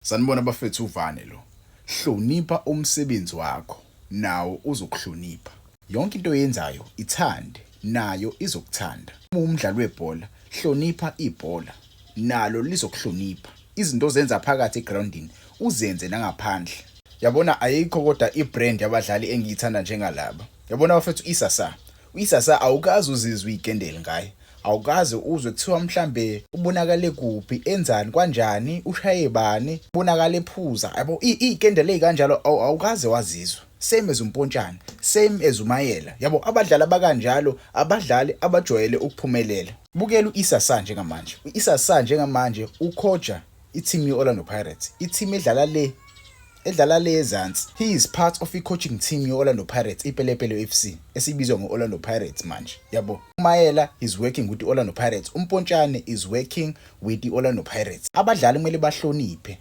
Sanibona bafethu uvane lo. Hlonipha umsebenzi wakho, nawo uzokuhlonipha. Yonke into oyenzayo ithande, nayo izokuthanda. Uma umdlali webhola, hlonipha ibhola, nalo lizokuhlonipha. Izinto ozenza phakathi egroundini uzenze nangaphandle. Yabona ayikho kodwa ibrand yabadlali engiyithanda njengalaba. Yabona bafethu iSasa. ISasa awukazi uzizwe uyigendele ngaye. Awukaze uzwe kuthiwa mhlambe ubonakale kuphi enzani kanjani ushaye bani ubonakale ephuza yabo ikendele ezikanjalo awukaze wazizwa same as uMpontshane same as uMayela yabo abadlali abakanjalo abadlali abajwayele ukuphumelela bukela uIsasa njengamanje ukhoja i-team ye-Orlando Pirates i-team edlala le ezansi. He is part of i-coaching team ye-Orlando Pirates, iPelepele FC, esibizwa nge-Orlando Pirates manje. Yabo, uMayela is working with the Orlando Pirates. uMpontshane is working with the Orlando Pirates. Abadlali kumele bahloniphe.